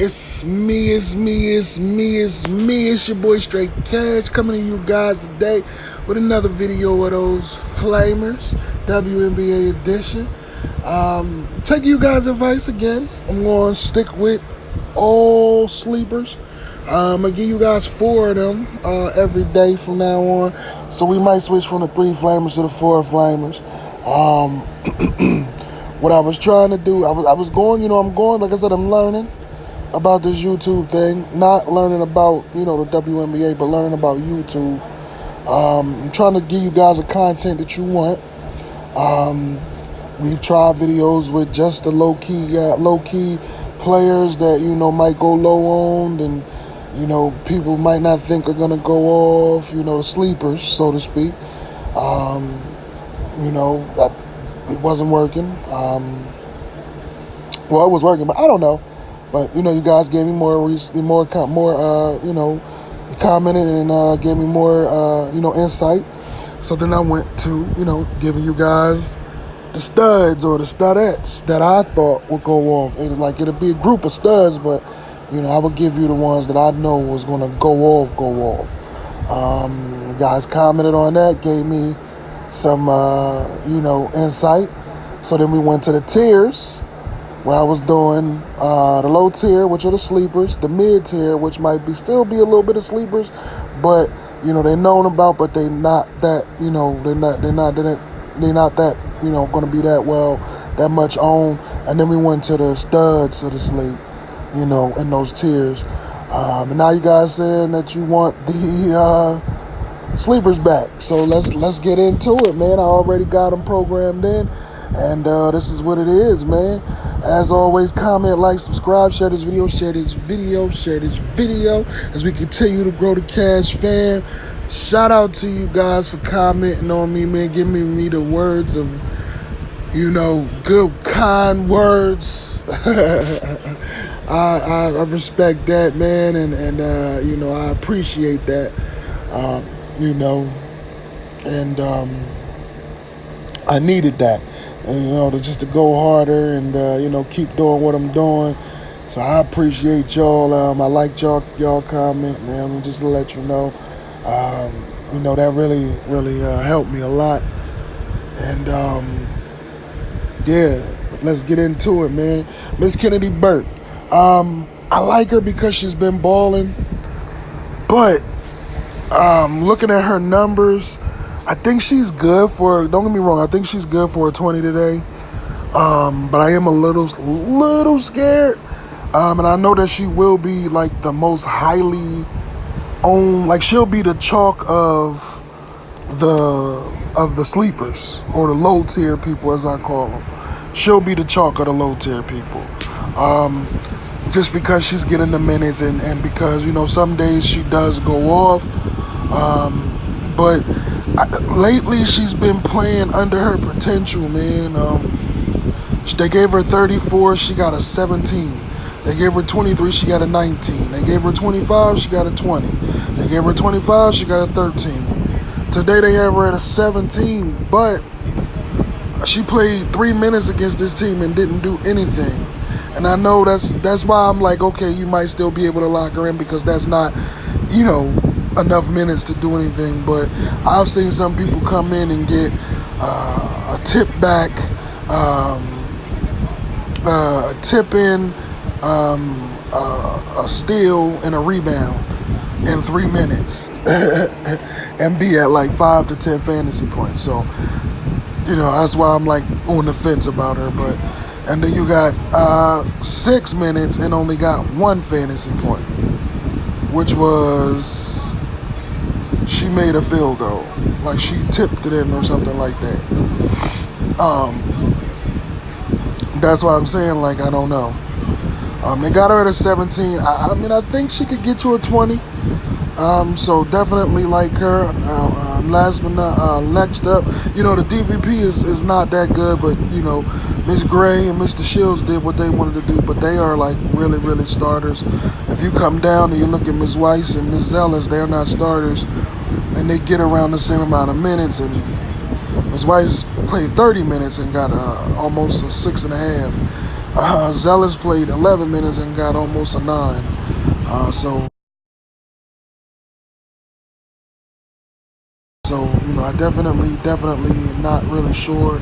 It's your boy Straight Cash coming to you guys today with another video of those Flamers, WNBA edition. Taking you guys' advice again. I'm going to stick with all sleepers. I'm going to give you guys 4 of them every day from now on. So we might switch from the 3 Flamers to the 4 Flamers. What I was trying to do, I was going, I'm going, like I said, I'm learning about this YouTube thing, not learning about, the WNBA, but learning about YouTube. I'm trying to give you guys the content that you want. We've tried videos with just the low-key players that, might go low-owned and, people might not think are going to go off, the sleepers, so to speak. It wasn't working. It was working, but I don't know. But you guys gave me you commented and gave me more insight. So then I went to giving you guys the studs or the studettes that I thought would go off. And it'll be a group of studs, but I would give you the ones that I know was gonna go off. Guys commented on that, gave me some insight. So then we went to the tiers, where I was doing the low tier, which are the sleepers, the mid tier, which might still be a little bit of sleepers, but they're known about, but they not that they're not that going to be that much owned. And then we went to the studs of the slate, in those tiers. And now you guys saying that you want the sleepers back, so let's get into it, man. I already got them programmed in, and this is what it is, man. As always, comment, like, subscribe, share this video as we continue to grow the Cash fam. Shout out to you guys for commenting on me, man, giving me the words of good, kind words. I respect that, man, and I appreciate that. And I needed that, and, to go harder and, keep doing what I'm doing. So I appreciate y'all. I like y'all comment, man, just to let you know. That really helped me a lot. And, let's get into it, man. Miss Kennedy Burke. I like her because she's been balling, but looking at her numbers, I think she's good don't get me wrong, I think she's good for a 20 today. But I am a little scared. And I know that she will be like the most highly owned, like she'll be the chalk of the sleepers, or the low tier people, as I call them. She'll be the chalk of the low tier people. Just because she's getting the minutes and because, some days she does go off. But lately she's been playing under her potential, man. They gave her 34, she got a 17. They gave her 23, she got a 19. They gave her 25, she got a 20. They gave her 25, she got a 13. Today they have her at a 17, but she played 3 minutes against this team and didn't do anything. And I know that's why I'm like, okay, you might still be able to lock her in, because that's not, enough minutes to do anything. But I've seen some people come in and get a tip back, a tip in, a steal, and a rebound in 3 minutes and be at like 5 to 10 fantasy points. So, that's why I'm like on the fence about her. And then you got 6 minutes and only got 1 fantasy point, which was she made a field goal, like she tipped it in or something like that. That's why I'm saying, like, I don't know. They got her at a 17. I think she could get to a 20. So definitely like her. Last but not next up, the DVP is not that good, but Miss Gray and Mr. Shields did what they wanted to do, but they are like really, really starters. If you come down and you look at Ms. Weiss and Ms. Zellis, they're not starters, and they get around the same amount of minutes. And Ms. Weiss played 30 minutes and got almost a 6.5. Zealous played 11 minutes and got almost a 9. So I definitely not really sure.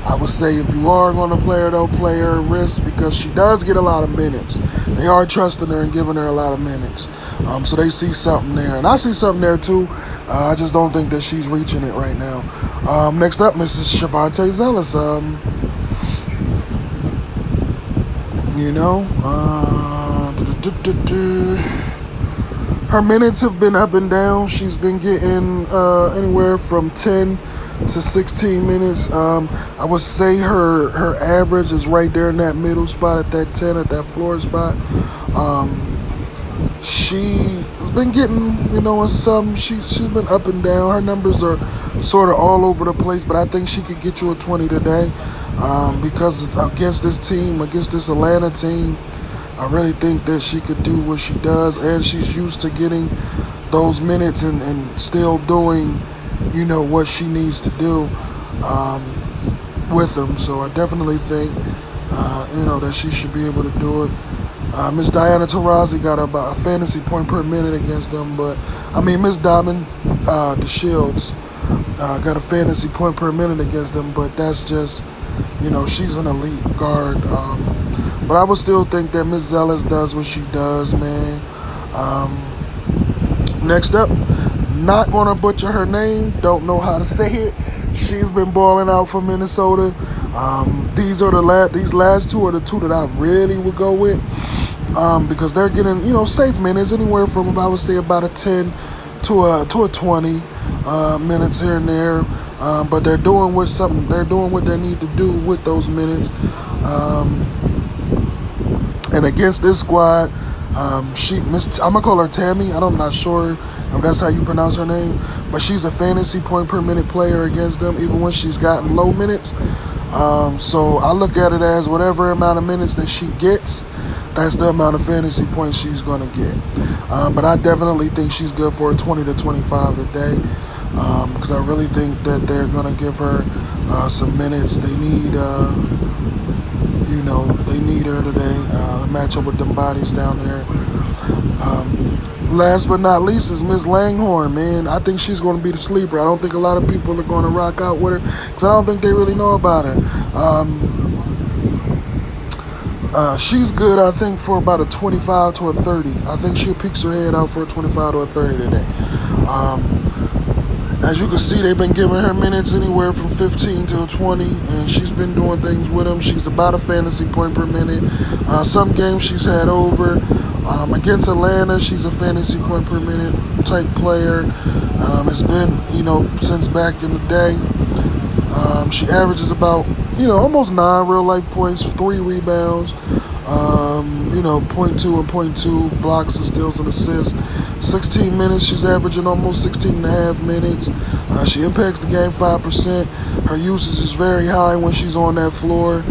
I would say if you are going to play her, though, play her risk because she does get a lot of minutes. They are trusting her and giving her a lot of minutes. So they see something there. And I see something there, too. I just don't think that she's reaching it right now. Next up, Mrs. Shavante Zealous. You know, her minutes have been up and down. She's been getting anywhere from 10 to 16 minutes. I would say her average is right there in that middle spot at that 10, at that floor spot. She has been getting, in some, she's been up and down. Her numbers are sort of all over the place, but I think she could get you a 20 today because against this Atlanta team, I really think that she could do what she does, and she's used to getting those minutes and still doing, what she needs to do with them. So I definitely think, that she should be able to do it. Miss Diana Taurasi got about a fantasy point per minute against them, but Miss Diamond DeShields got a fantasy point per minute against them, but that's just, she's an elite guard. But I would still think that Miss Zealous does what she does, man. Next up, not gonna butcher her name. Don't know how to say it. She's been balling out for Minnesota. These last two are the two that I really would go with because they're getting safe minutes anywhere from I would say about a 10 to a 20 minutes here and there. But they're doing what they need to do with those minutes. And against this squad, I'm gonna call her Tammy. I'm not sure if that's how you pronounce her name, but she's a fantasy point per minute player against them, even when she's gotten low minutes. So I look at it as whatever amount of minutes that she gets, that's the amount of fantasy points she's gonna get. But I definitely think she's good for a 20 to 25 today, because I really think that they're gonna give her some minutes. They need. They need her today to match up with them bodies down there. Last but not least is Miss Langhorne, man. I think she's going to be the sleeper. I don't think a lot of people are going to rock out with her because I don't think they really know about her. She's good, I think, for about a 25 to a 30. I think she peeks her head out for a 25 to a 30 today. As you can see, they've been giving her minutes anywhere from 15 to 20, and she's been doing things with them. She's about a fantasy point per minute. Some games she's had over. Against Atlanta, she's a fantasy point per minute type player. It's been, since back in the day. She averages about, almost 9 real life points, 3 rebounds, 0.2 and 0.2 blocks and steals and assists. 16 minutes, she's averaging almost 16 and a half minutes. She impacts the game 5%. Her usage is very high when she's on that floor.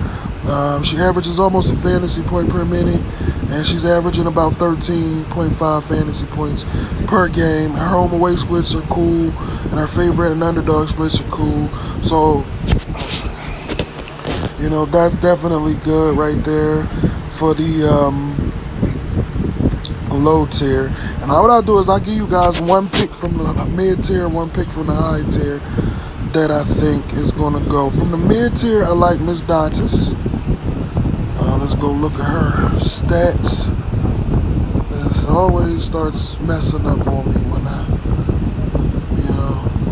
She averages almost a fantasy point per minute, and she's averaging about 13.5 fantasy points per game. Her home away splits are cool, and her favorite and underdog splits are cool. So, that's definitely good right there for the low tier. And what I'll do is I'll give you guys one pick from the mid tier, one pick from the high tier that I think is going to go. From the mid tier, I like Miss Dantas. Let's go look at her stats. This always starts messing up on me when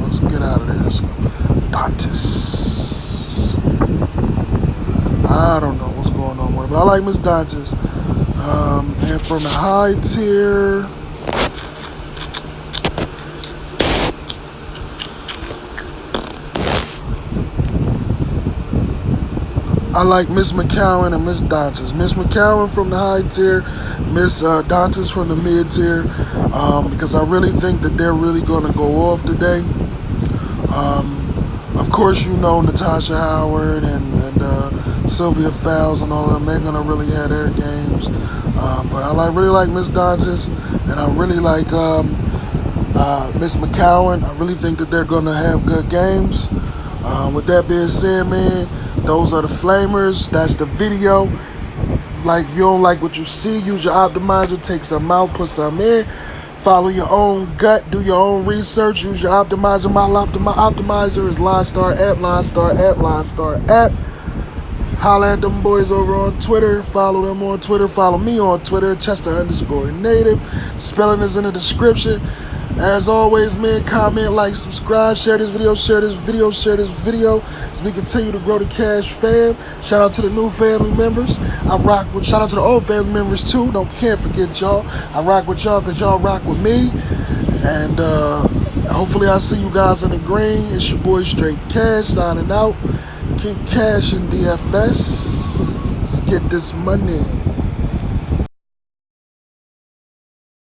let's get out of there. Let's go. Dantas. I don't know what's going on with her, but I like Miss Dantas. And from the high tier, I like Miss McCowan and Miss Dantas. Miss McCowan from the high tier, Miss Dantas from the mid tier, because I really think that they're really going to go off today. Of course, Natasha Howard and Sylvia Fowles and all of them, they're going to really have their games. But I really like Miss Dantas, and I really like Miss McCowan. I really think that they're going to have good games. With that being said, man, those are the Flamers. That's the video. Like, if you don't like what you see, use your optimizer, take some out, put some in. Follow your own gut, do your own research, use your optimizer. My optimizer is LineStar app, LineStar app, LineStar app. Holla at them boys over on Twitter. Follow them on Twitter. Follow me on Twitter, Chester_native. Spelling is in the description. As always, man, comment, like, subscribe, share this video, share this video, share this video as we continue to grow the Cash fam. Shout out to the new family members. Shout out to the old family members too. Can't forget y'all. I rock with y'all because y'all rock with me. And hopefully I see you guys in the green. It's your boy Straight Cash signing out. Keep cash in DFS. Let's get this money.